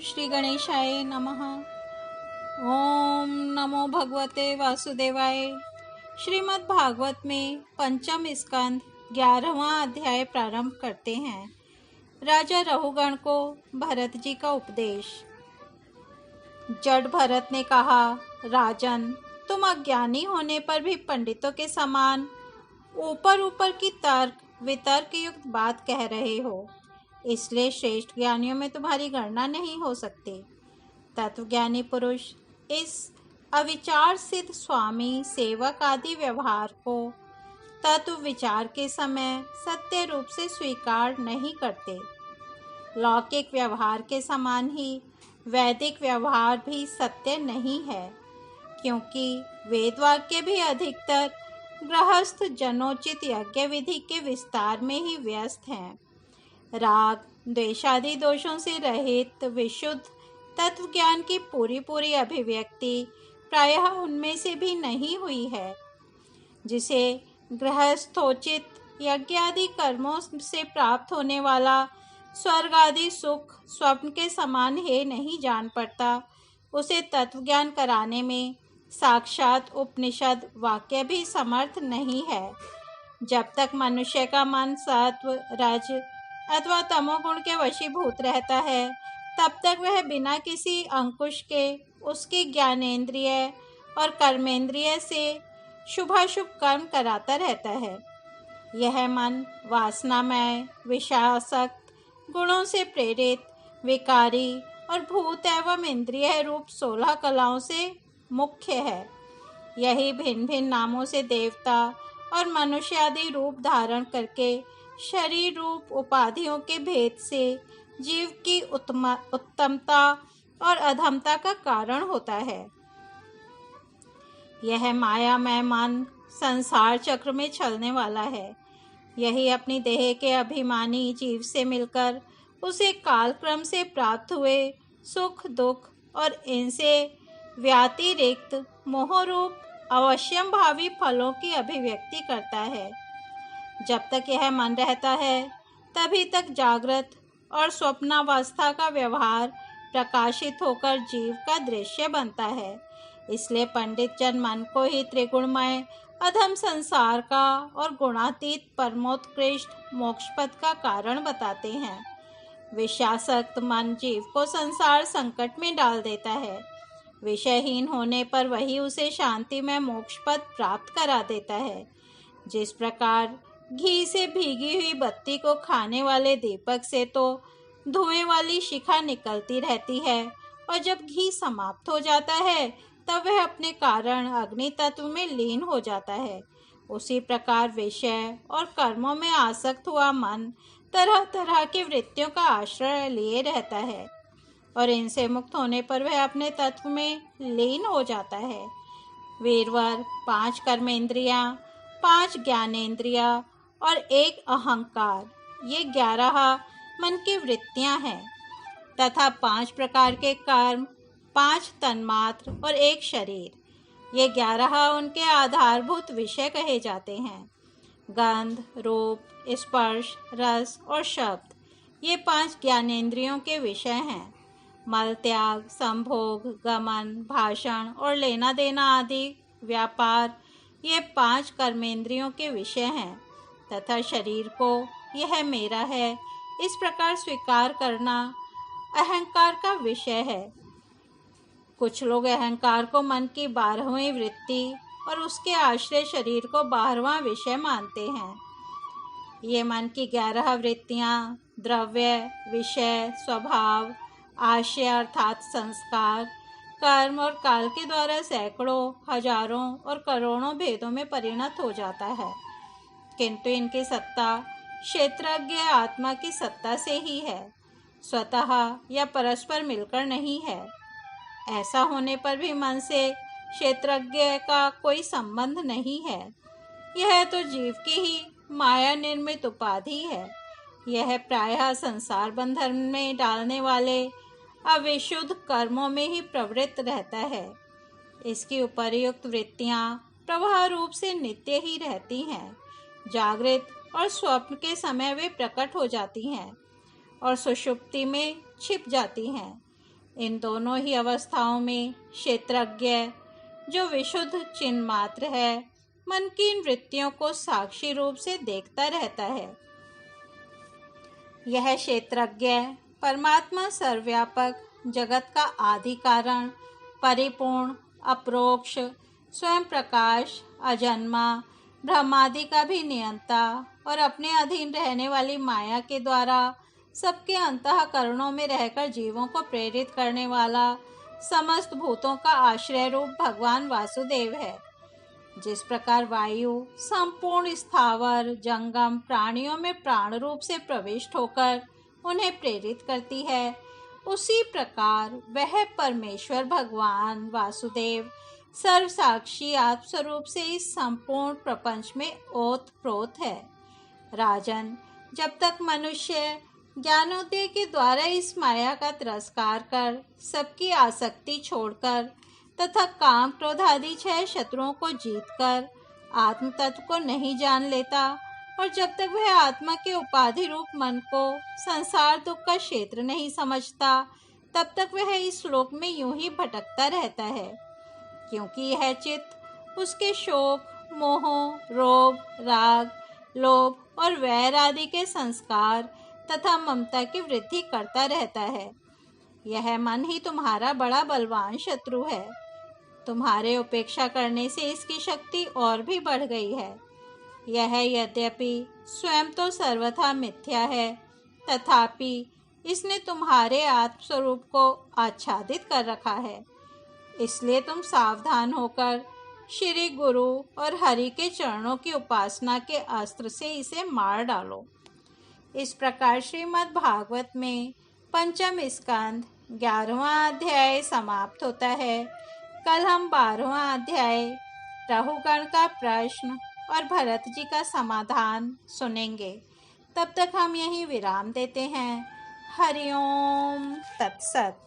श्री गणेशाय नमः। ओम नमो भगवते वासुदेवाय। श्रीमद् भागवत में पंचम स्कंद 11वां अध्याय प्रारंभ करते हैं। राजा रहुगण को भरत जी का उपदेश। जड़ भरत ने कहा, राजन, तुम अज्ञानी होने पर भी पंडितों के समान ऊपर ऊपर की तर्क वितर्क युक्त बात कह रहे हो, इसलिए श्रेष्ठ ज्ञानियों में तुम्हारी गणना नहीं हो सकती। तत्वज्ञानी पुरुष इस अविचार सिद्ध स्वामी सेवक आदि व्यवहार को तत्व विचार के समय सत्य रूप से स्वीकार नहीं करते। लौकिक व्यवहार के समान ही वैदिक व्यवहार भी सत्य नहीं है, क्योंकि वेद वाक्य भी अधिकतर गृहस्थ जनोचित यज्ञ विधि के विस्तार में ही व्यस्त हैं। राग द्वेषादि दोषों से रहित विशुद्ध तत्व ज्ञान की पूरी अभिव्यक्ति प्रायः उनमें से भी नहीं हुई है, जिसे गृहस्थोचित यज्ञ आदि कर्मों से प्राप्त होने वाला स्वर्ग आदि सुख स्वप्न के समान है नहीं जान पड़ता, उसे तत्व ज्ञान कराने में साक्षात उपनिषद वाक्य भी समर्थ नहीं है। जब तक मनुष्य का मन सत्व रज अथवा तमोगुण के वशीभूत रहता है, तब तक वह बिना किसी अंकुश के उसकी ज्ञानेंद्रिय और कर्मेंद्रिय से शुभाशुभ कर्म कराता रहता है। यह मन वासनामय, विषयासक्त, गुणों से प्रेरित, विकारी और भूत एवं इंद्रिय रूप 16 कलाओं से मुख्य है। यही भिन्न भिन्न नामों से देवता और मनुष्य आदि रूप धारण करके शरीर रूप उपाधियों के भेद से जीव की उत्तमता और अधमता का कारण होता है। यह मायामय मन संसार चक्र में चलने वाला है। यही अपनी देह के अभिमानी जीव से मिलकर उसे कालक्रम से प्राप्त हुए सुख दुख और इनसे व्यतिरिक्त मोह रूप अवश्यम भावी फलों की अभिव्यक्ति करता है। जब तक यह मन रहता है, तभी तक जागृत और स्वप्नावस्था का व्यवहार प्रकाशित होकर जीव का दृश्य बनता है। इसलिए पंडित जन मन को ही त्रिगुणमय अधम संसार का और गुणातीत परमोत्कृष्ट मोक्षपद का कारण बताते हैं। विषयासक्त मन जीव को संसार संकट में डाल देता है। विषयहीन होने पर वही उसे शांति में मोक्षपद प्राप्त करा देता है। जिस प्रकार घी से भीगी हुई बत्ती को खाने वाले दीपक से तो धुएं वाली शिखा निकलती रहती है, और जब घी समाप्त हो जाता है तब वह अपने कारण अग्नि तत्व में लीन हो जाता है। उसी प्रकार विषय और कर्मों में आसक्त हुआ मन तरह तरह की वृत्तियों का आश्रय लिए रहता है, और इनसे मुक्त होने पर वह अपने तत्व में लीन हो जाता है। वीरवर 5 कर्मेंद्रियां, 5 ज्ञानेंद्रियां और 1 अहंकार, ये 11 मन की वृत्तियां हैं, तथा 5 प्रकार के कर्म, 5 तन्मात्र और 1 शरीर, ये 11 उनके आधारभूत विषय कहे जाते हैं। गंध, रूप, स्पर्श, रस और शब्द, ये 5 ज्ञानेंद्रियों के विषय हैं। मल त्याग, संभोग, गमन, भाषण और लेना देना आदि व्यापार, ये 5 कर्मेंद्रियों के विषय हैं, तथा शरीर को यह मेरा है इस प्रकार स्वीकार करना अहंकार का विषय है। कुछ लोग अहंकार को मन की 12वीं वृत्ति और उसके आश्रय शरीर को 12वां विषय मानते हैं। ये मन की 11 वृत्तियां द्रव्य, विषय, स्वभाव, आशय अर्थात संस्कार, कर्म और काल के द्वारा सैकड़ों, हजारों और करोड़ों भेदों में परिणत हो जाता है, किंतु इनकी सत्ता क्षेत्रज्ञ आत्मा की सत्ता से ही है, स्वतः या परस्पर मिलकर नहीं है। ऐसा होने पर भी मन से क्षेत्रज्ञ का कोई संबंध नहीं है। यह तो जीव की ही माया निर्मित उपाधि है। यह प्रायः संसार बंधन में डालने वाले अविशुद्ध कर्मों में ही प्रवृत्त रहता है। इसकी उपर्युक्त वृत्तियां प्रवाह रूप से नित्य ही रहती हैं। जागृत और स्वप्न के समय वे प्रकट हो जाती हैं और सुषुप्ति में छिप जाती हैं। इन दोनों ही अवस्थाओं में क्षेत्रज्ञ, जो विशुद्ध चिन्ह मात्र है, मन की इन वृत्तियों को साक्षी रूप से देखता रहता है। यह क्षेत्रज्ञ परमात्मा सर्वव्यापक, जगत का आदि कारण, परिपूर्ण, अप्रोक्ष, स्वयं प्रकाश, अजन्मा, ब्रह्मादि का भी नियंता और अपने अधीन रहने वाली माया के द्वारा सबके अंतःकरणों में रहकर जीवों को प्रेरित करने वाला समस्त भूतों का आश्रय रूप भगवान वासुदेव है। जिस प्रकार वायु संपूर्ण स्थावर जंगम प्राणियों में प्राण रूप से प्रविष्ट होकर उन्हें प्रेरित करती है, उसी प्रकार वह परमेश्वर भगवान वासुदेव सर्वसाक्षी आत्मस्वरूप से इस संपूर्ण प्रपंच में ओतप्रोत है। राजन, जब तक मनुष्य ज्ञानोदय के द्वारा इस माया का तिरस्कार कर सबकी आसक्ति छोड़कर तथा काम क्रोध आदि 6 शत्रुओं को जीतकर आत्म तत्व को नहीं जान लेता और जब तक वह आत्मा के उपाधि रूप मन को संसार दुख का क्षेत्र नहीं समझता, तब तक वह इस लोक में यूं ही भटकता रहता है। क्योंकि यह चित्त उसके शोक, मोह, रोग, राग, लोभ और वैर आदि के संस्कार तथा ममता की वृद्धि करता रहता है। यह मन ही तुम्हारा बड़ा बलवान शत्रु है। तुम्हारे उपेक्षा करने से इसकी शक्ति और भी बढ़ गई है। यह यद्यपि स्वयं तो सर्वथा मिथ्या है, तथापि इसने तुम्हारे आत्मस्वरूप को आच्छादित कर रखा है। इसलिए तुम सावधान होकर श्री गुरु और हरि के चरणों की उपासना के अस्त्र से इसे मार डालो। इस प्रकार श्रीमद् भागवत में पंचम स्कंद 11वां अध्याय समाप्त होता है। कल हम 12वां अध्याय राहुगण का प्रश्न और भरत जी का समाधान सुनेंगे। तब तक हम यहीं विराम देते हैं। हरि ओम तत्सत।